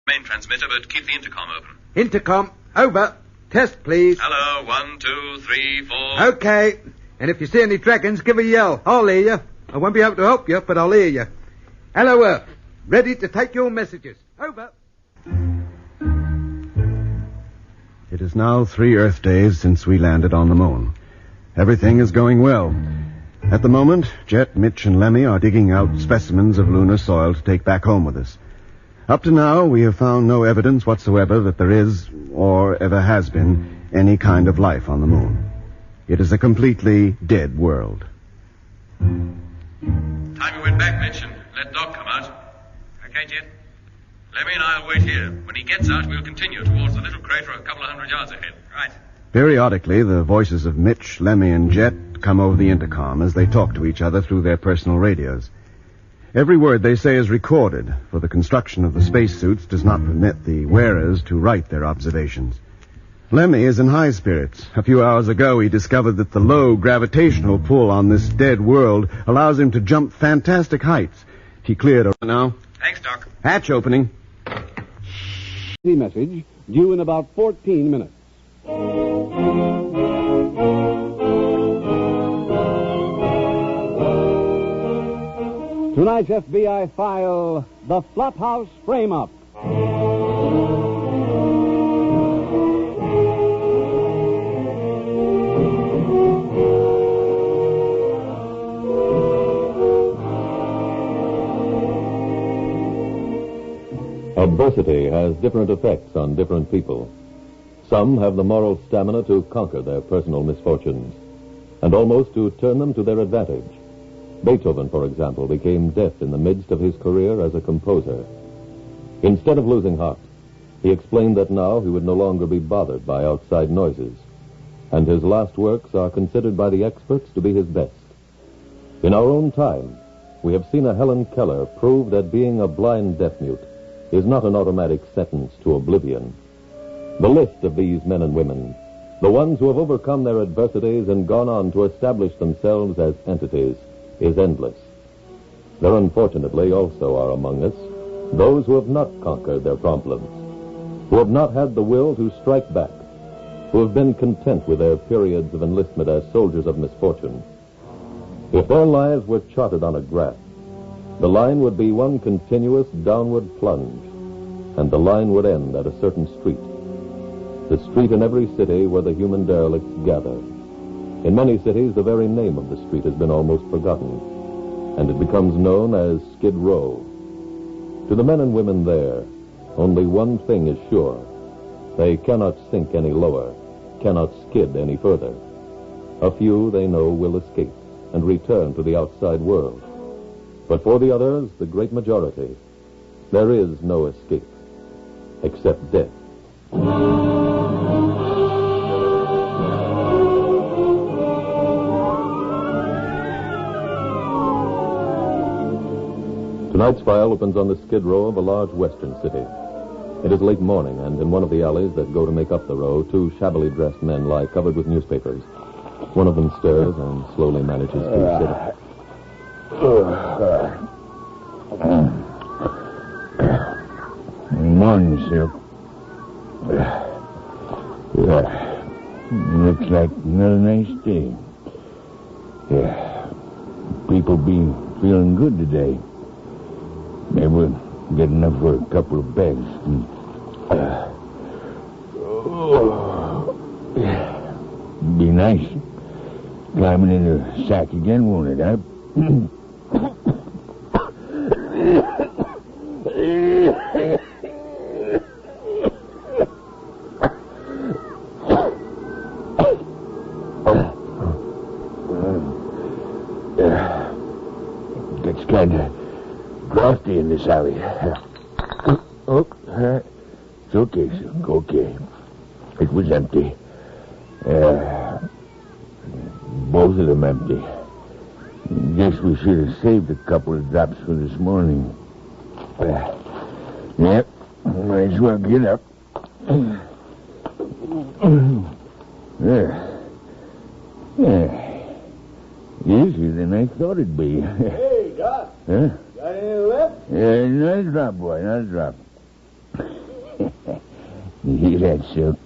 Main transmitter, but keep the intercom open. Intercom, over. Test, please. Hello, 1, 2, 3, 4. Okay. And if you see any dragons, give a yell. I'll hear you. I won't be able to help you, but I'll hear you. Hello, Earth. Ready to take your messages. Over. It is now 3 Earth days since we landed on the moon. Everything is going well. At the moment, Jet, Mitch, and Lemmy are digging out specimens of lunar soil to take back home with us. Up to now, we have found no evidence whatsoever that there is, or ever has been, any kind of life on the moon. It is a completely dead world. Time you went back, Mitch, and let Doc come out. Okay, Jet? Lemmy and I'll wait here. When he gets out, we'll continue towards the little crater a couple of 100 yards ahead. Right. Periodically, the voices of Mitch, Lemmy, and Jet come over the intercom as they talk to each other through their personal radios. Every word they say is recorded, for the construction of the spacesuits does not permit the wearers to write their observations. Lemmy is in high spirits. A few hours ago, he discovered that the low gravitational pull on this dead world allows him to jump fantastic heights. He cleared over now. Thanks, Doc. Hatch opening. Message due in about 14 minutes. Tonight's F.B.I. file, The Flophouse Frame-Up. Adversity has different effects on different people. Some have the moral stamina to conquer their personal misfortunes, and almost to turn them to their advantage. Beethoven, for example, became deaf in the midst of his career as a composer. Instead of losing heart, he explained that now he would no longer be bothered by outside noises, and his last works are considered by the experts to be his best. In our own time, we have seen a Helen Keller prove that being a blind deaf-mute is not an automatic sentence to oblivion. The list of these men and women, the ones who have overcome their adversities and gone on to establish themselves as entities, is endless. There unfortunately also are among us those who have not conquered their problems, who have not had the will to strike back, who have been content with their periods of enlistment as soldiers of misfortune. If their lives were charted on a graph, the line would be one continuous downward plunge, and the line would end at a certain street. The street in every city where the human derelicts gather. In many cities, the very name of the street has been almost forgotten, and it becomes known as Skid Row. To the men and women there, only one thing is sure. They cannot sink any lower, cannot skid any further. A few, they know, will escape and return to the outside world. But for the others, the great majority, there is no escape, except death. Tonight's file opens on the skid row of a large western city. It is late morning, and in one of the alleys that go to make up the row, 2 shabbily dressed men lie covered with newspapers. One of them stirs and slowly manages to sit up. Morning, sir. Looks like another nice day. People be feeling good today. Maybe we'll get enough for a couple of bags. Be nice climbing in the sack again, won't it, huh? Gets kind of drafty in this alley. It's okay, sir. Okay. It was empty. Both of them empty. Guess we should have saved a couple of drops for this morning. Yep. Might as well get up. Easier than I thought it'd be. Hey, Doc. Huh? Got any left? Yeah, nice drop, boy. Nice drop. You hear that, Silk?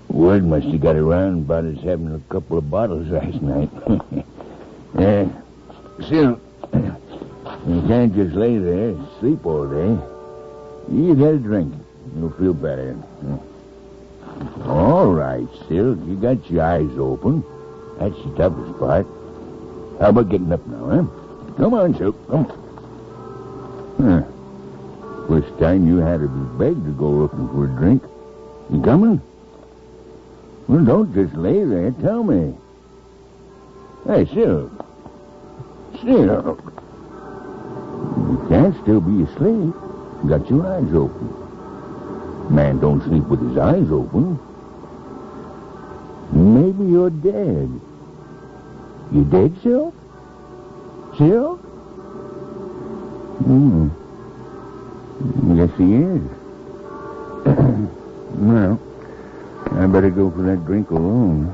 Word must have got around about us having a couple of bottles last night. Silk, you can't just lay there and sleep all day. You get a drink. You'll feel better. All right, Silk. You got your eyes open. That's the toughest part. How about getting up now, huh? Come on, Silk. Come on. First time you had to be begged to go looking for a drink. You coming? Well, don't just lay there. Tell me. Hey, Silk. Silk. You can't still be asleep. You got your eyes open. Man don't sleep with his eyes open. Maybe you're dead. You dead, Silk? Silk? Yes, he is. Well, I better go for that drink alone.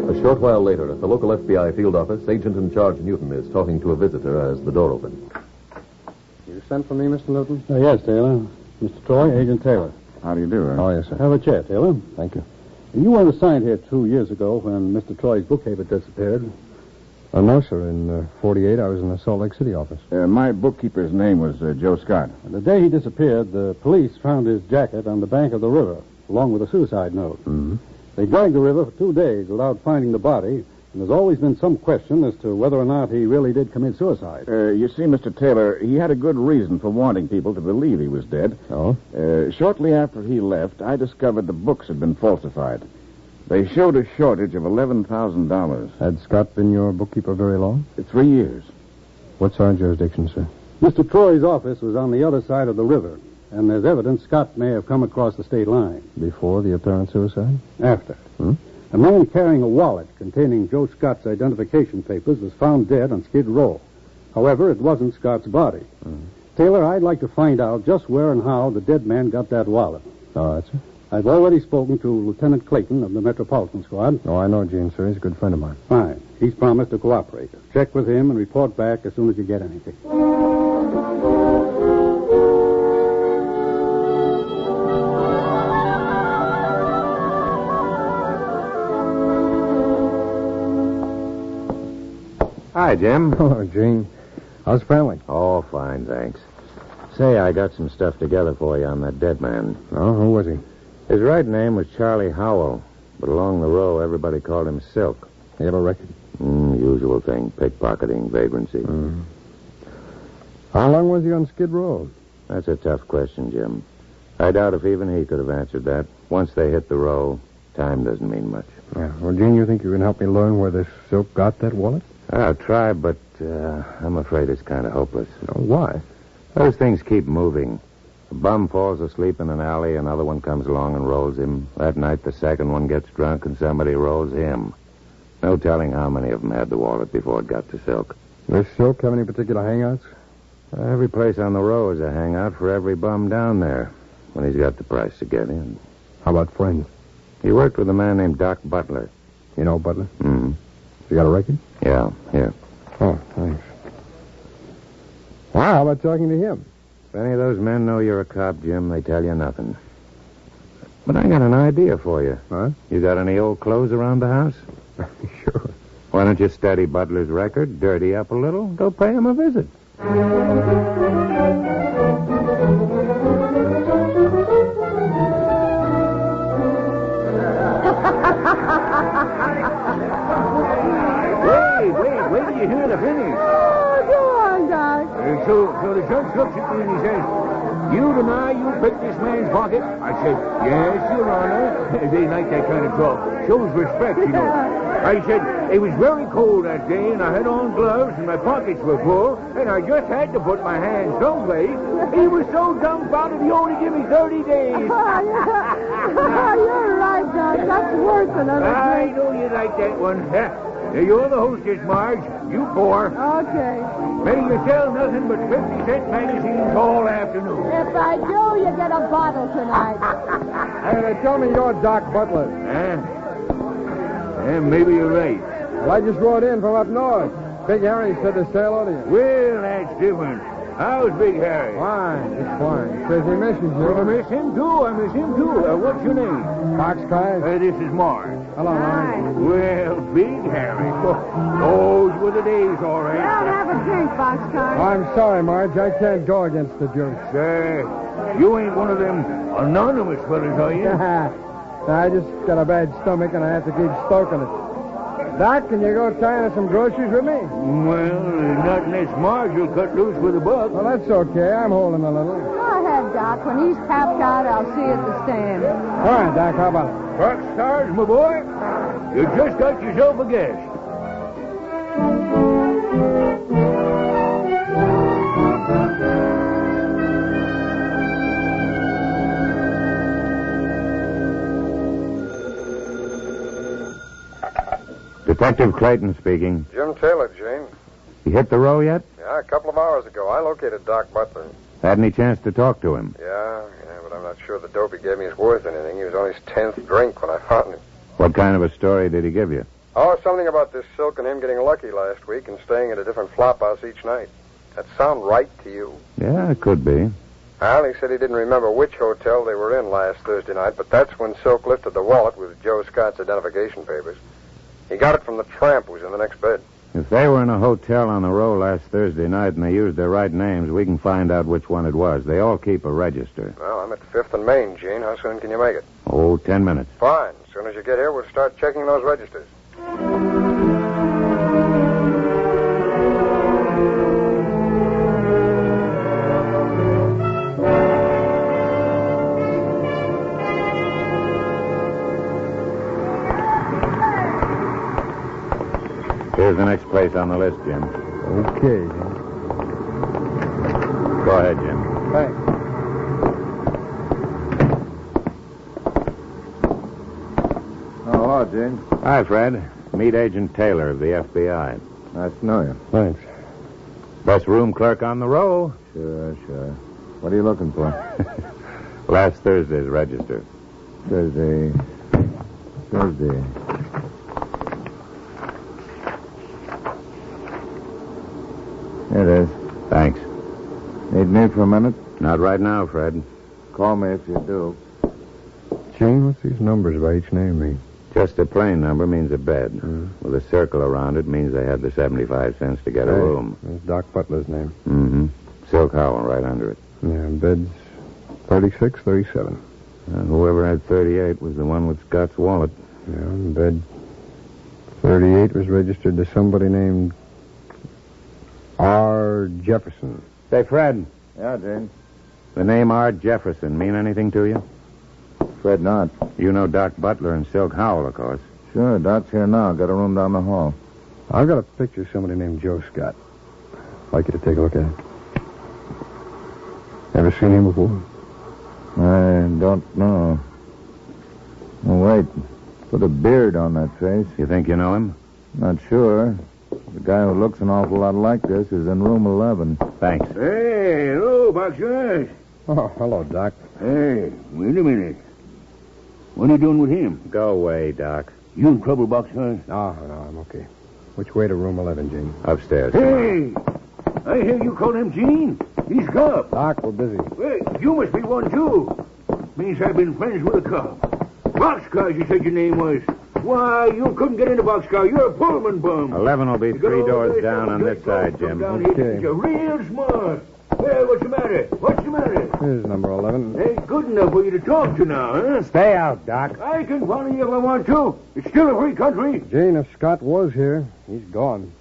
A short while later, at the local F.B.I. field office, Agent in charge Newton is talking to a visitor as the door opens. You sent for me, Mr. Newton? Yes, Taylor. Mr. Troy, Agent Taylor. How do you do, Oh, yes, sir. Have a chair, Taylor. Thank you. You weren't assigned here 2 years ago when Mr. Troy's bookkeeper disappeared. No, sir. In 48, I was in the Salt Lake City office. My bookkeeper's name was Joe Scott. The day he disappeared, the police found his jacket on the bank of the river, along with a suicide note. Mm-hmm. They dragged the river for 2 days without finding the body, and there's always been some question as to whether or not he really did commit suicide. You see, Mr. Taylor, he had a good reason for wanting people to believe he was dead. Oh? Shortly after he left, I discovered the books had been falsified. They showed a shortage of $11,000. Had Scott been your bookkeeper very long? 3 years. What's our jurisdiction, sir? Mr. Troy's office was on the other side of the river, and there's evidence Scott may have come across the state line. Before the apparent suicide? After. A man carrying a wallet containing Joe Scott's identification papers was found dead on Skid Row. However, it wasn't Scott's body. Taylor, I'd like to find out just where and how the dead man got that wallet. All right, sir. I've already spoken to Lieutenant Clayton of the Metropolitan Squad. Oh, I know Gene, sir. He's a good friend of mine. Fine. He's promised to cooperate. Check with him and report back as soon as you get anything. Hi, Jim. Hello, Gene. How's the family? Oh, fine, thanks. Say, I got some stuff together for you on that dead man. Oh, who was he? His right name was Charlie Howell, but along the row, everybody called him Silk. He have a record? Usual thing, pickpocketing, vagrancy. How long was he on Skid Row? That's a tough question, Jim. I doubt if even he could have answered that. Once they hit the row, time doesn't mean much. Yeah. Well, Gene, you think you can help me learn where this Silk got that wallet? I'll try, but I'm afraid it's kind of hopeless. Oh, why? Those things keep moving. A bum falls asleep in an alley, another one comes along and rolls him. That night, the second one gets drunk and somebody rolls him. No telling how many of them had the wallet before it got to Silk. Does Silk have any particular hangouts? Every place on the row is a hangout for every bum down there, when he's got the price to get in. How about friends? He worked with a man named Doc Butler. You know Butler? Mm-hmm. You got a record? Yeah, here. Oh, thanks. Well, how about talking to him? If any of those men know you're a cop, Jim, they tell you nothing. But I got an idea for you. Huh? You got any old clothes around the house? Sure. Why don't you study Butler's record, dirty up a little, go pay him a visit? Wait till you hear the finish. Oh, go on, Doc. So the judge looks at me and he says, "You deny you picked this man's pocket?" I said, "Yes, Your Honor." They like that kind of talk. Shows respect, you know. I said, "It was very cold that day, and I had on gloves, and my pockets were full, and I just had to put my hand someplace." He was so dumbfounded, he only gave me 30 days. You're right, Doc. That's worse than other I know you like that one. You're the hostess, Marge. You pour. Okay. May you sell nothing but 50-cent magazines all afternoon. If I do, you get a bottle tonight. Hey, tell me you're Doc Butler. Maybe you're right. Well, I just rode in from up north. Big Harry said to say hello to you. Well, that's different. How's Big Harry? Fine, just fine. Says he misses you. I miss him, too. What's your name? Boxcar? This is Mark. Hello, Mark. Well, Big Harry. Those were the days, all right. Well, have a drink, Boxcar. I'm sorry, Marge. I can't go against the jerks. You ain't one of them anonymous fellas, are you? I just got a bad stomach and I have to keep stoking it. Doc, can you go tie some groceries with me? Well, not unless Marge will cut loose with a buck. Well, that's okay. I'm holding a little. Go ahead, Doc. When he's tapped out, I'll see you at the stand. All right, Doc. How about it? Rock stars, my boy. You just got yourself a guest. Detective Clayton speaking. Jim Taylor, Jane. You hit the row yet? Yeah, a couple of hours ago. I located Doc Butler. Had any chance to talk to him? Yeah, but I'm not sure the dope he gave me is worth anything. He was on his 10th drink when I found him. What kind of a story did he give you? Oh, something about this Silk and him getting lucky last week and staying at a different flop house each night. That sound right to you? Yeah, it could be. Well, he said he didn't remember which hotel they were in last Thursday night, but that's when Silk lifted the wallet with Joe Scott's identification papers. He got it from the tramp who was in the next bed. If they were in a hotel on the row last Thursday night and they used their right names, we can find out which one it was. They all keep a register. Well, I'm at 5th and Main, Gene. How soon can you make it? Oh, 10 minutes. Fine. As soon as you get here, we'll start checking those registers. Here's the next place on the list, Jim. Okay, Jim. Go ahead, Jim. Thanks. Oh, hello, Jim. Hi, Fred. Meet Agent Taylor of the F.B.I. Nice to know you. Thanks. Best room clerk on the row. Sure. What are you looking for? Last Thursday's register. Thursday. Here it is. Thanks. Need me for a minute? Not right now, Fred. Call me if you do. Gene, what's these numbers by each name mean? Just a plain number means a bed. With a circle around it means they had the 75 cents to get a room. That's Doc Butler's name. Mm-hmm. Silk Howell right under it. Yeah, bed's 36, 37. Whoever had 38 was the one with Scott's wallet. Yeah, bed 38 was registered to somebody named R. Jefferson. Say, Fred. Yeah, Jane. The name R. Jefferson mean anything to you? Fred not. You know Doc Butler and Silk Howell, of course. Sure, Doc's here now. Got a room down the hall. I've got a picture of somebody named Joe Scott. I'd like you to take a look at it. Ever seen him before? I don't know. Oh, wait. Put a beard on that face. You think you know him? Not sure. The guy who looks an awful lot like this is in room 11. Thanks. Hey, hello, Boxer. Oh, hello, Doc. Hey, wait a minute. What are you doing with him? Go away, Doc. You in trouble, Boxer? No, I'm okay. Which way to room 11, Gene? Upstairs. Hey! I hear you call him Gene. He's cop. Doc, we're busy. Wait, you must be one, too. Means I've been friends with a cop. Boxcar, you said your name was. Why, you couldn't get into Boxcar. You're a Pullman bum. 11 will be 3 doors down on this side, Jim. Okay. You're real smart. Well, what's the matter? Here's number 11. Ain't good enough for you to talk to now, huh? Stay out, Doc. I can follow you if I want to. It's still a free country. Gene, if Scott was here, he's gone.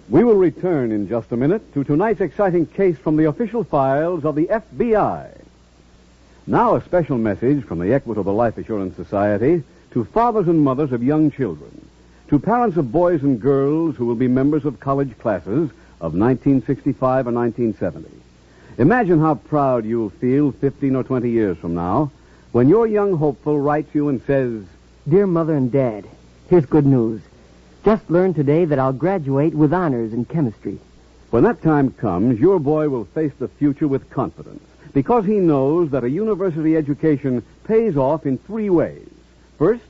We will return in just a minute to tonight's exciting case from the official files of the F.B.I. Now a special message from the Equitable Life Assurance Society to fathers and mothers of young children, to parents of boys and girls who will be members of college classes of 1965 or 1970. Imagine how proud you'll feel 15 or 20 years from now when your young hopeful writes you and says, Dear Mother and Dad, here's good news. Just learned today that I'll graduate with honors in chemistry. When that time comes, your boy will face the future with confidence because he knows that a university education pays off in 3 ways. First,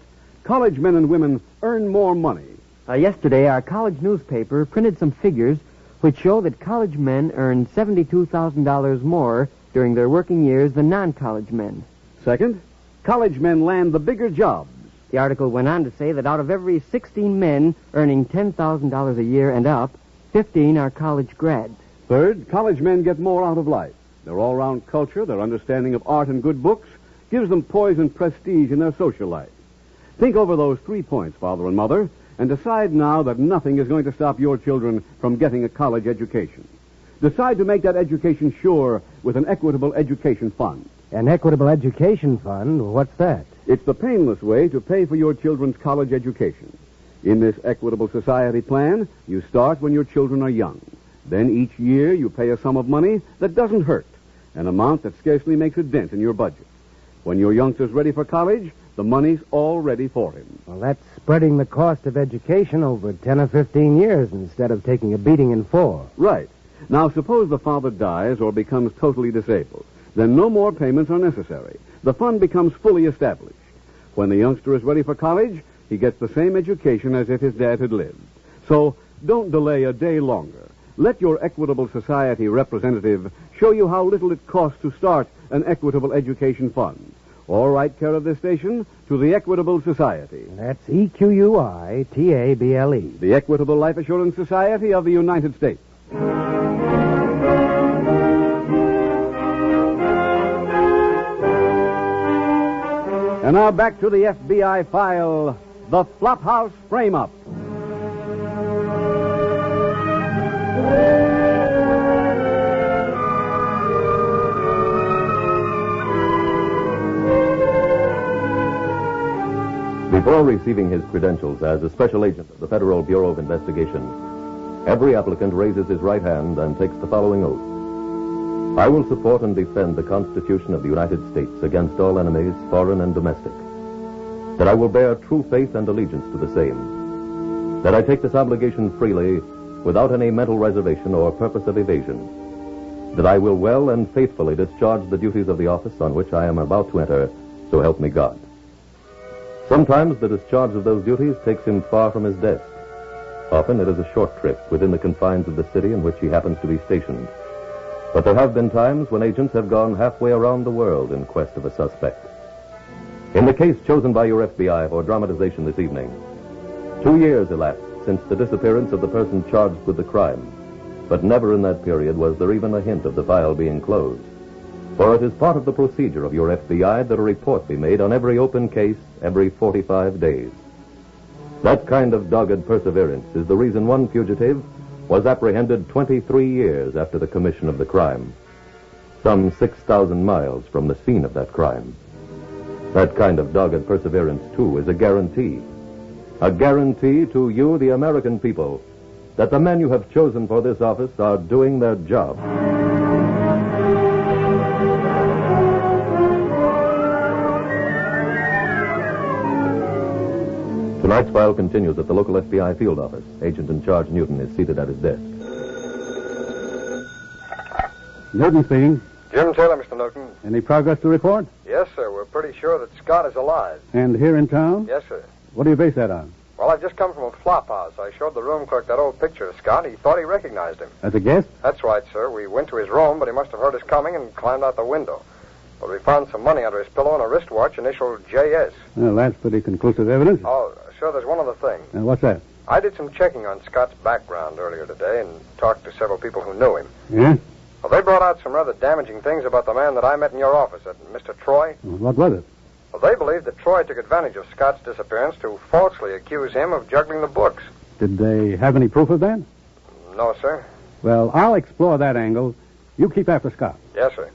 college men and women earn more money. Yesterday, our college newspaper printed some figures which show that college men earn $72,000 more during their working years than non-college men. Second, college men land the bigger jobs. The article went on to say that out of every 16 men earning $10,000 a year and up, 15 are college grads. Third, college men get more out of life. Their all-round culture, their understanding of art and good books, gives them poise and prestige in their social life. Think over those 3 points, Father and Mother, and decide now that nothing is going to stop your children from getting a college education. Decide to make that education sure with an equitable education fund. An equitable education fund? What's that? It's the painless way to pay for your children's college education. In this equitable society plan, you start when your children are young. Then each year you pay a sum of money that doesn't hurt, an amount that scarcely makes a dent in your budget. When your youngster's ready for college, the money's all ready for him. Well, that's spreading the cost of education over 10 or 15 years instead of taking a beating in 4. Right. Now, suppose the father dies or becomes totally disabled. Then no more payments are necessary. The fund becomes fully established. When the youngster is ready for college, he gets the same education as if his dad had lived. So don't delay a day longer. Let your Equitable Society representative show you how little it costs to start an Equitable Education Fund. Or write care of this station to the Equitable Society. That's EQUITABLE. The Equitable Life Assurance Society of the United States. And now back to the FBI file, The Flophouse Frame-Up. Before receiving his credentials as a special agent of the Federal Bureau of Investigation, every applicant raises his right hand and takes the following oath. I will support and defend the Constitution of the United States against all enemies, foreign and domestic. That I will bear true faith and allegiance to the same. That I take this obligation freely, without any mental reservation or purpose of evasion. That I will well and faithfully discharge the duties of the office on which I am about to enter, so help me God. Sometimes the discharge of those duties takes him far from his desk. Often it is a short trip within the confines of the city in which he happens to be stationed. But there have been times when agents have gone halfway around the world in quest of a suspect. In the case chosen by your FBI for dramatization this evening, 2 years elapsed since the disappearance of the person charged with the crime. But never in that period was there even a hint of the file being closed. For it is part of the procedure of your FBI that a report be made on every open case every 45 days. That kind of dogged perseverance is the reason one fugitive was apprehended 23 years after the commission of the crime, some 6,000 miles from the scene of that crime. That kind of dogged perseverance, too, is a guarantee to you, the American people, that the men you have chosen for this office are doing their job. Tonight's file continues at the local FBI field office. Agent in charge Newton is seated at his desk. Newton speaking. Jim Taylor, Mr. Newton. Any progress to report? Yes, sir. We're pretty sure that Scott is alive. And here in town? Yes, sir. What do you base that on? Well, I've just come from a flop house. I showed the room clerk that old picture to Scott. He thought he recognized him. As a guest? That's right, sir. We went to his room, but he must have heard us coming and climbed out the window. But we found some money under his pillow and a wristwatch initialed JS. Well, that's pretty conclusive evidence. Oh, sir, there's one other thing. What's that? I did some checking on Scott's background earlier today and talked to several people who knew him. Yeah? Well, they brought out some rather damaging things about the man that I met in your office, that Mr. Troy. What was it? Well, they believe that Troy took advantage of Scott's disappearance to falsely accuse him of juggling the books. Did they have any proof of that? No, sir. Well, I'll explore that angle. You keep after Scott. Yes, sir.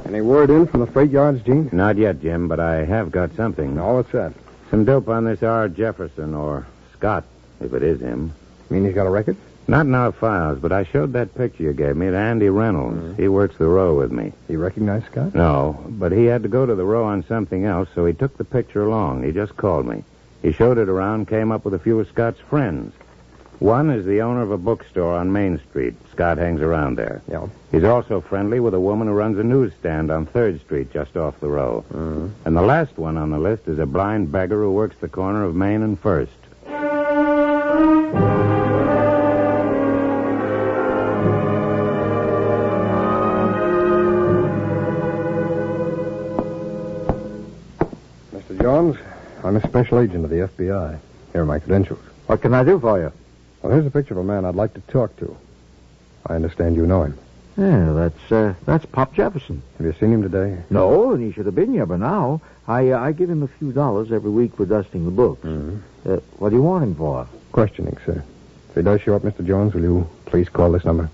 Any word in from the freight yards, Gene? Not yet, Jim, but I have got something. No, what's that? Some dope on this R. Jefferson, or Scott, if it is him. Mean he's got a record? Not in our files, but I showed that picture you gave me to Andy Reynolds. He works the row with me. You recognize Scott? No, but he had to go to the row on something else, so he took the picture along. He just called me. He showed it around, came up with a few of Scott's friends. One is the owner of a bookstore on Main Street. Scott hangs around there. Yeah. He's also friendly with a woman who runs a newsstand on 3rd Street, just off the row. And the last one on the list is a blind beggar who works the corner of Main and 1st. Mr. Jones, I'm a special agent of the F.B.I. Here are my credentials. What can I do for you? Well, here's a picture of a man I'd like to talk to. I understand you know him. Yeah, that's Pop Jefferson. Have you seen him today? No, and he should have been here by now. I give him a few dollars every week for dusting the books. What do you want him for? Questioning, sir. If he does show up, Mr. Jones, will you please call this number?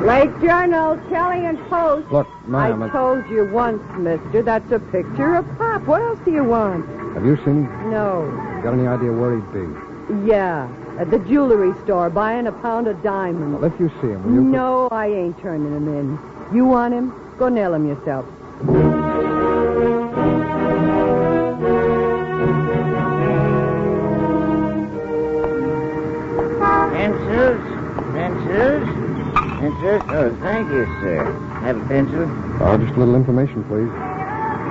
Lake Journal, Shelley and Post. Look, ma'am, I told you once, mister, that's a picture of Pop. What else do you want? Have you seen him? No. Got any idea where he'd be? Yeah, at the jewelry store, buying a pound of diamonds. Well, if you see him, will you... No, I ain't turning him in. You want him? Go nail him yourself. Pencils? Oh, thank you, sir. Have a pencil? Oh, just a little information, please.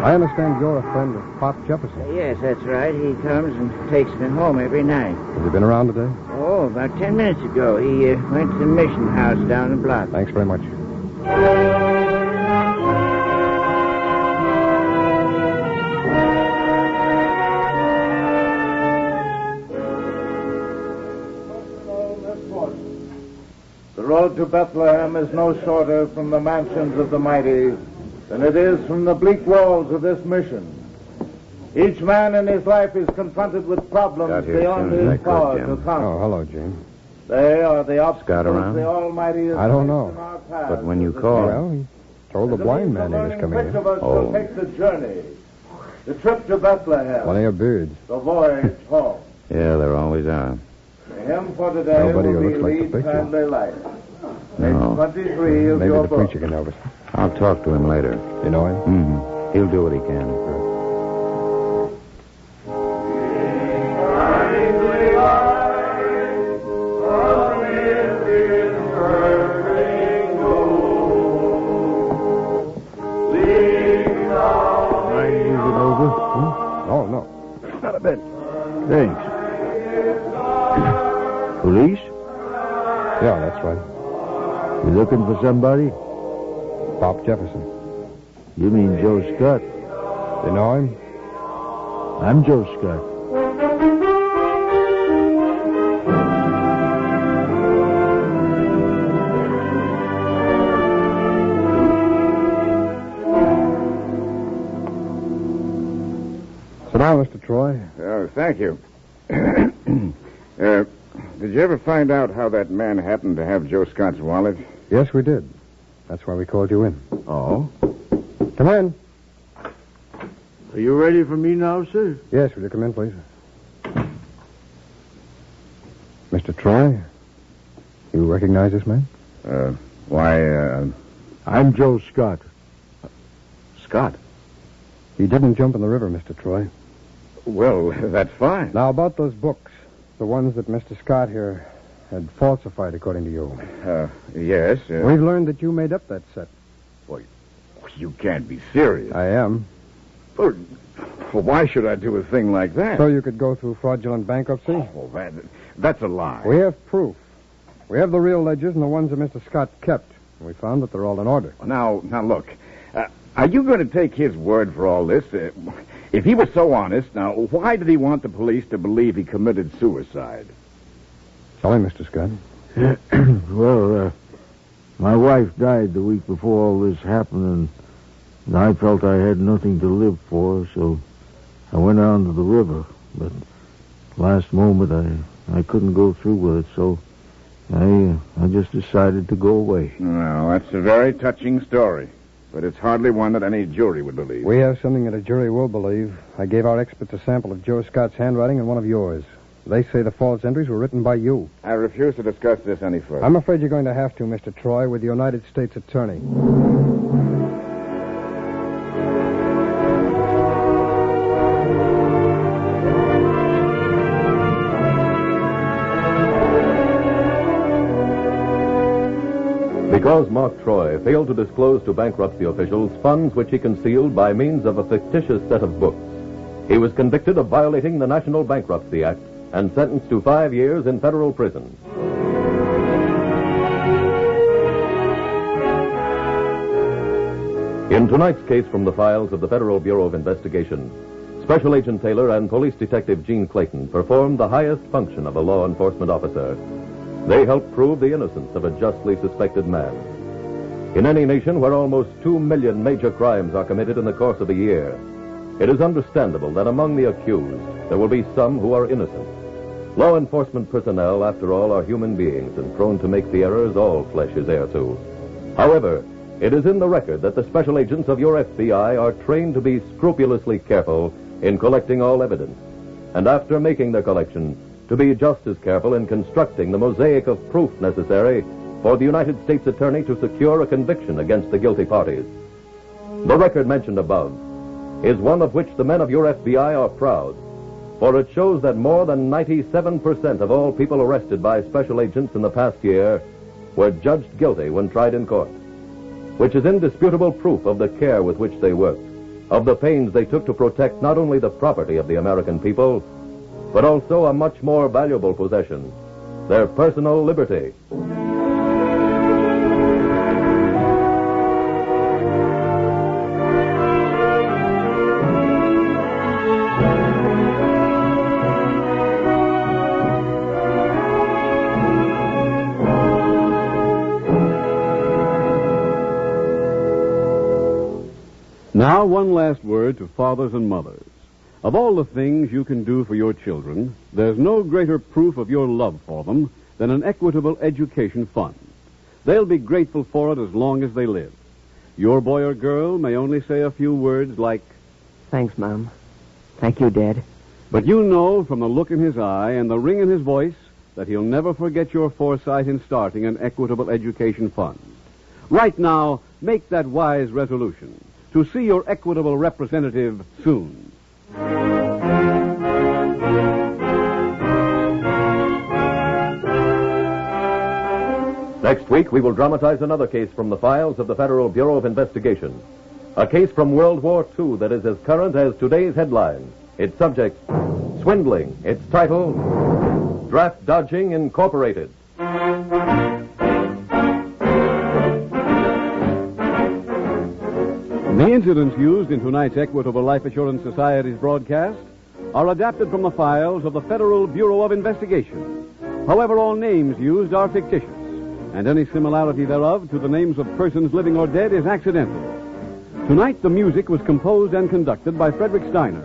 I understand you're a friend of Pop Jefferson. Yes, that's right. He comes and takes me home every night. Have you been around today? Oh, about 10 minutes ago. He went to the mission house down the block. Thanks very much. The road to Bethlehem is no shorter from the mansions of the mighty than it is from the bleak walls of this mission. Each man in his life is confronted with problems beyond his power to conquer. Oh, hello, Jim. They are the Scott obstacles around? the Almighty is I don't placed know. in our path. But when you called... Well, he told the blind man he was coming Which in. of us will take the journey? The trip to Bethlehem. Plenty of beards. The voyage home. Yeah, there always are. The hymn for today Nobody will who be looks like the Lead picture. Friendly Light. No. Page 23 of Maybe your the book. preacher can help us. I'll talk to him later. You know him? Mm-hmm. He'll do what he can. Oh, no. Not a bit. Thanks. Police? Yeah, that's right. You looking for somebody? Pop Jefferson. You mean Joe Scott? You know him? I'm Joe Scott. Sit down, Mr. Troy. Oh, thank you. Did you ever find out how that man happened to have Joe Scott's wallet? Yes, we did. That's why we called you in. Oh? Come in. Are you ready for me now, sir? Yes, will you come in, please? Mr. Troy, you recognize this man? I'm Joe Scott. Scott? He didn't jump in the river, Mr. Troy. Well, that's fine. Now, about those books, the ones that Mr. Scott here had falsified, according to you. Yes. We've learned that you made up that set. Well, you can't be serious. I am. Well, why should I do a thing like that? So you could go through fraudulent bankruptcy? Oh, that's a lie. We have proof. We have the real ledgers and the ones that Mr. Scott kept. And we found that they're all in order. Now, look. Are you going to take his word for all this? If he was so honest, now, why did he want the police to believe he committed suicide? Tell him, Mr. Scott. Well, my wife died the week before all this happened, and I felt I had nothing to live for, so I went down to the river. But last moment, I couldn't go through with it, so I just decided to go away. Well, that's a very touching story. but it's hardly one that any jury would believe. We have something that a jury will believe. I gave our experts a sample of Joe Scott's handwriting and one of yours. They say the false entries were written by you. I refuse to discuss this any further. I'm afraid you're going to have to, Mr. Troy, with the United States Attorney. Because Mark Troy failed to disclose to bankruptcy officials funds which he concealed by means of a fictitious set of books, he was convicted of violating the National Bankruptcy Act and sentenced to 5 years in federal prison. In tonight's case from the files of the Federal Bureau of Investigation, Special Agent Taylor and Police Detective Gene Clayton performed the highest function of a law enforcement officer. They helped prove the innocence of a justly suspected man. In any nation where almost 2 million major crimes are committed in the course of a year, it is understandable that among the accused there will be some who are innocent. Law enforcement personnel, after all, are human beings and prone to make the errors all flesh is heir to. However, it is in the record that the special agents of your F.B.I. are trained to be scrupulously careful in collecting all evidence, and after making their collection, to be just as careful in constructing the mosaic of proof necessary for the United States Attorney to secure a conviction against the guilty parties. The record mentioned above is one of which the men of your F.B.I. are proud, for it shows that more than 97% of all people arrested by special agents in the past year were judged guilty when tried in court, which is indisputable proof of the care with which they worked, of the pains they took to protect not only the property of the American people, but also a much more valuable possession, their personal liberty. Now, one last word to fathers and mothers. Of all the things you can do for your children, there's no greater proof of your love for them than an equitable education fund. They'll be grateful for it as long as they live. Your boy or girl may only say a few words like, "Thanks, Mom. Thank you, Dad." But you know from the look in his eye and the ring in his voice that he'll never forget your foresight in starting an equitable education fund. Right now, make that wise resolution to see your equitable representative soon. Next week, we will dramatize another case from the files of the Federal Bureau of Investigation. A case from World War II that is as current as today's headline. Its subject, swindling. Its title, Draft Dodging Incorporated. The incidents used in tonight's Equitable Life Assurance Society's broadcast are adapted from the files of the Federal Bureau of Investigation. However, all names used are fictitious, and any similarity thereof to the names of persons living or dead is accidental. Tonight, the music was composed and conducted by Frederick Steiner.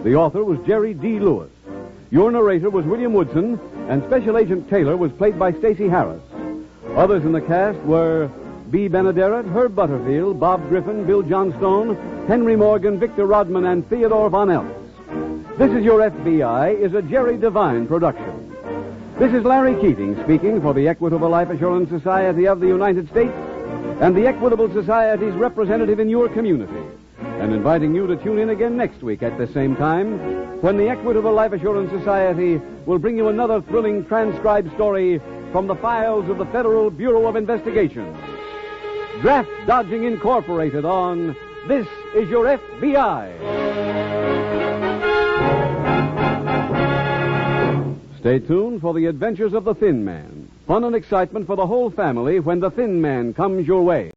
The author was Jerry D. Lewis. Your narrator was William Woodson, and Special Agent Taylor was played by Stacy Harris. Others in the cast were B. Benaderet, Herb Butterfield, Bob Griffin, Bill Johnstone, Henry Morgan, Victor Rodman, and Theodore Von Eltz. This Is Your F.B.I. is a Jerry Devine production. This is Larry Keating speaking for the Equitable Life Assurance Society of the United States and the Equitable Society's representative in your community, and inviting you to tune in again next week at the same time when the Equitable Life Assurance Society will bring you another thrilling transcribed story from the files of the Federal Bureau of Investigation. Draft Dodging Incorporated on This Is Your F.B.I. Stay tuned for the adventures of the Thin Man. Fun and excitement for the whole family when the Thin Man comes your way.